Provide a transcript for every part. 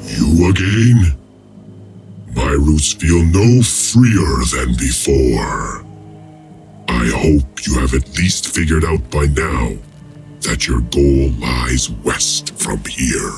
You again? My roots feel no freer than before. I hope you have at least figured out by now that your goal lies west from here.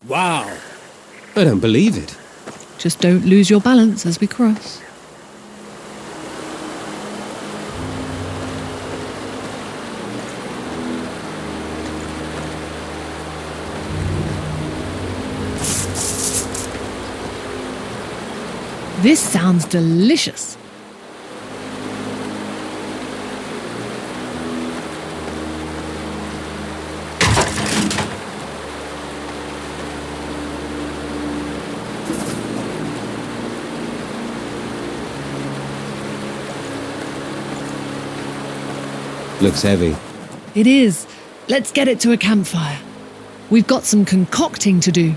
Wow! I don't believe it. Just don't lose your balance as we cross. This sounds delicious. Looks heavy. It is. Let's get it to a campfire. We've got some concocting to do.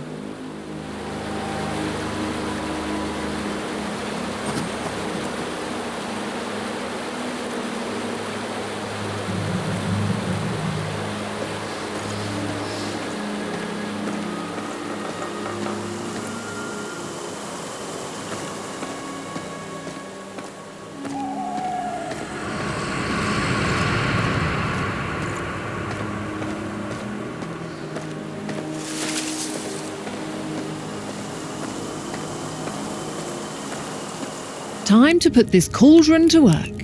Time to put this cauldron to work.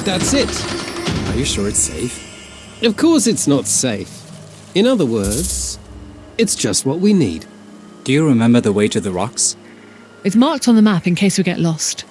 That's it. Are you sure it's safe? Of course it's not safe. In other words, it's just what we need. Do you remember the way to the rocks? It's marked on the map in case we get lost.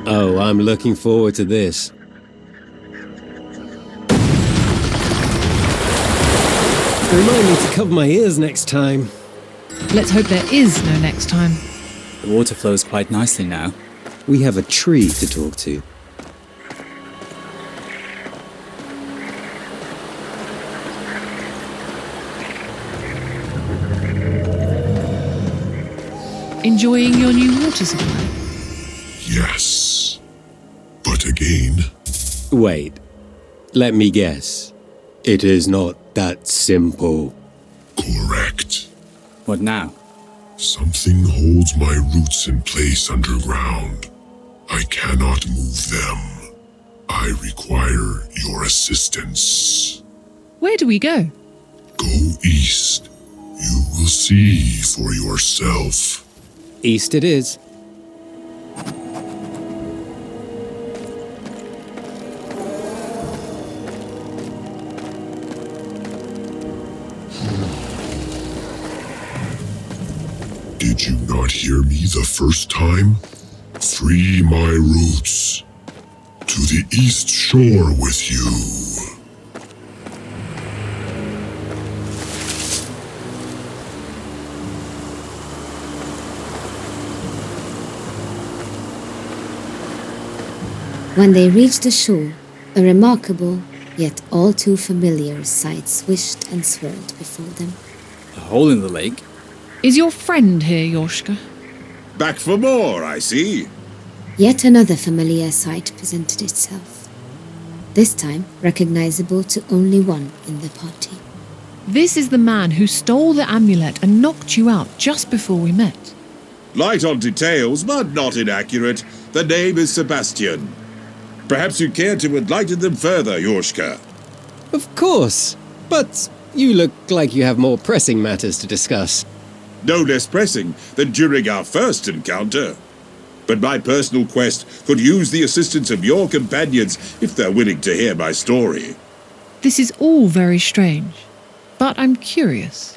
Oh, I'm looking forward to this. Remind me to cover my ears next time. Let's hope there is no next time. The water flows quite nicely now. We have a tree to talk to. Enjoying your new water supply? Yes. But again, Wait. Let me guess. It is not that simple. correct. What now? Something holds my roots in place underground. I cannot move them. I require your assistance. Where do we go? Go east. You will see for yourself. East it is. Did you not hear me the first time? Free my roots. To the east shore with you. When they reached the shore, a remarkable, yet all too familiar sight swished and swirled before them. A hole in the lake? Is your friend here, Yoshka? Back for more, I see. Yet another familiar sight presented itself, this time recognizable to only one in the party. This is the man who stole the amulet and knocked you out just before we met. Light on details, but not inaccurate. The name is Sebastian. Perhaps you care to enlighten them further, Yorshka. Of course, but you look like you have more pressing matters to discuss. No less pressing than during our first encounter. But my personal quest could use the assistance of your companions if they're willing to hear my story. This is all very strange, but I'm curious.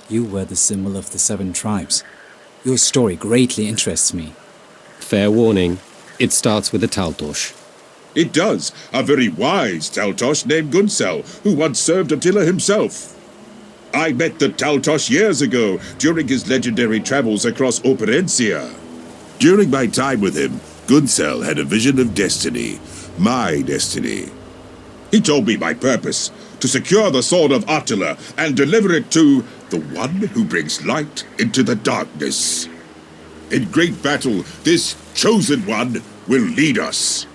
You were the symbol of the 7 tribes. Your story greatly interests me. Fair warning, it starts with a Taltosh. It does. A very wise Taltosh named Gunsel, who once served Attila himself. I met the Taltosh years ago during his legendary travels across Operencia. During my time with him, Gunsel had a vision of destiny. My destiny. He told me my purpose, to secure the sword of Attila and deliver it to the one who brings light into the darkness. In great battle, this chosen one will lead us.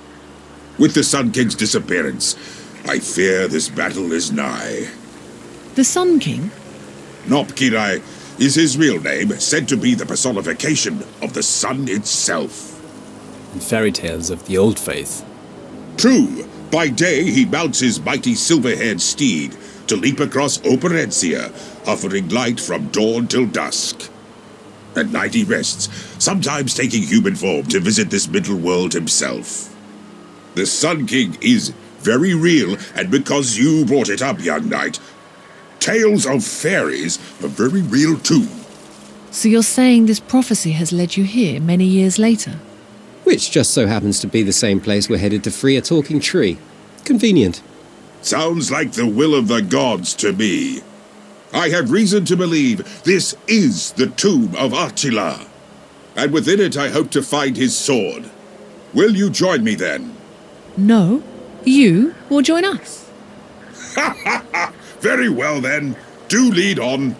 With the Sun King's disappearance, I fear this battle is nigh. The Sun King? Nopkirai is his real name, said to be the personification of the sun itself. And fairy tales of the old faith. True, by day he mounts his mighty silver-haired steed to leap across Operencia, offering light from dawn till dusk. At night he rests, sometimes taking human form to visit this middle world himself. The Sun King is very real, and because you brought it up, young knight, tales of fairies are very real too. So you're saying this prophecy has led you here many years later? Which just so happens to be the same place we're headed to free a talking tree. Convenient. Sounds like the will of the gods to me. I have reason to believe this is the tomb of Attila. And within it I hope to find his sword. Will you join me then? No, you will join us. Ha ha ha! Very well then. Do lead on.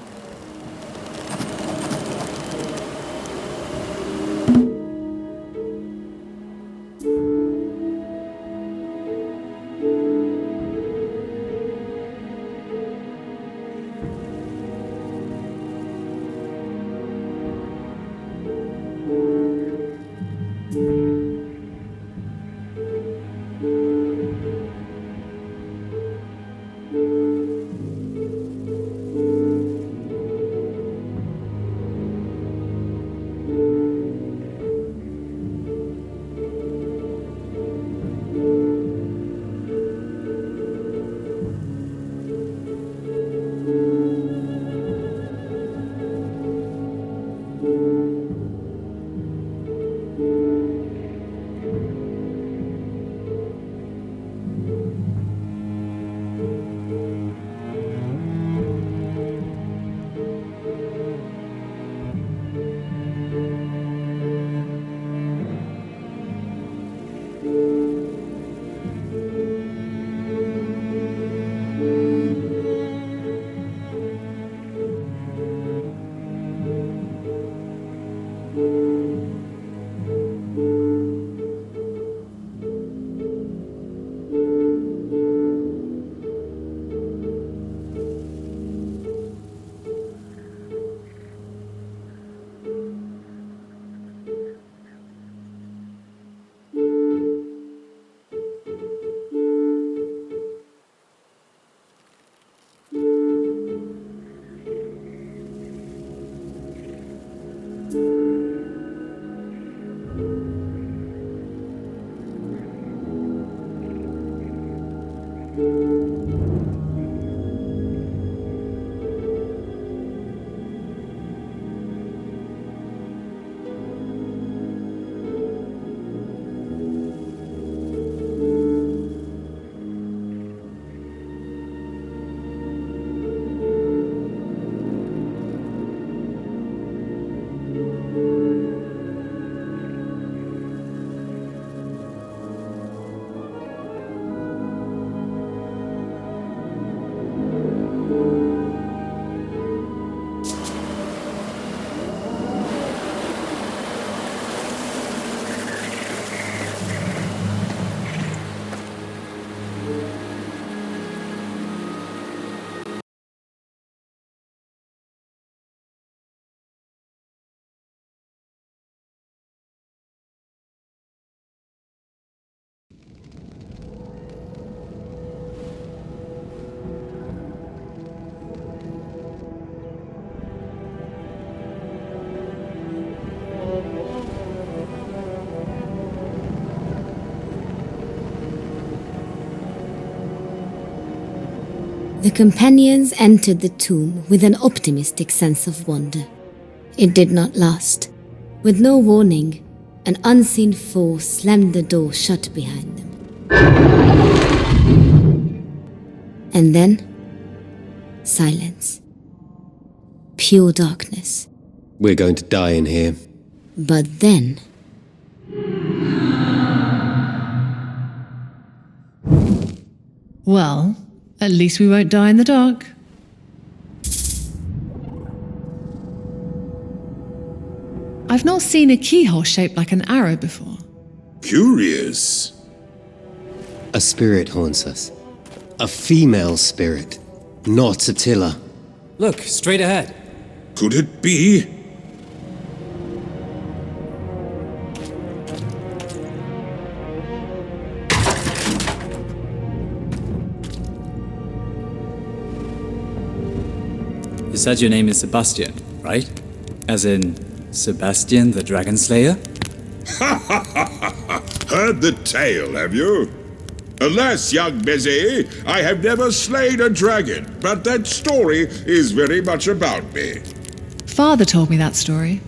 companions entered the tomb with an optimistic sense of wonder. It did not last. With no warning, an unseen foe slammed the door shut behind them. And then, silence. Pure darkness. We're going to die in here. But then... Well, at least we won't die in the dark. I've not seen a keyhole shaped like an arrow before. Curious. A spirit haunts us. A female spirit. Not Attila. Look, straight ahead. Could it be? You said your name is Sebastian, right? As in, Sebastian the Dragon Slayer? Heard the tale, have you? Alas, young Bézé, I have never slain a dragon, but that story is very much about me. Father told me that story.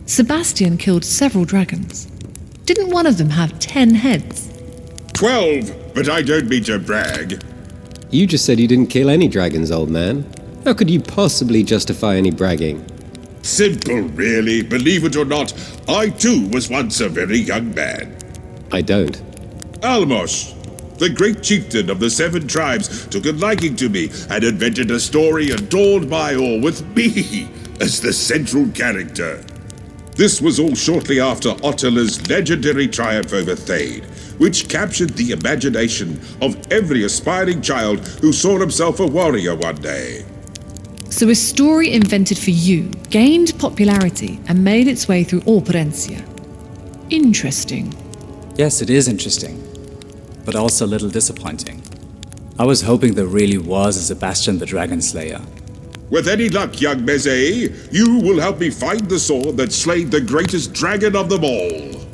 Sebastian killed several dragons. Didn't one of them have 10 heads? 12, but I don't mean to brag. You just said you didn't kill any dragons, old man. How could you possibly justify any bragging? Simple, really. Believe it or not, I too was once a very young man. I don't. Almos, the great chieftain of the 7 tribes, took a liking to me and invented a story adorned by all with me as the central character. This was all shortly after Attila's legendary triumph over Thade, which captured the imagination of every aspiring child who saw himself a warrior one day. So a story invented for you gained popularity and made its way through Operencia. Interesting. Yes, it is interesting, but also a little disappointing. I was hoping there really was a Sebastian the Dragon Slayer. With any luck, young Bézé, you will help me find the sword that slayed the greatest dragon of them all.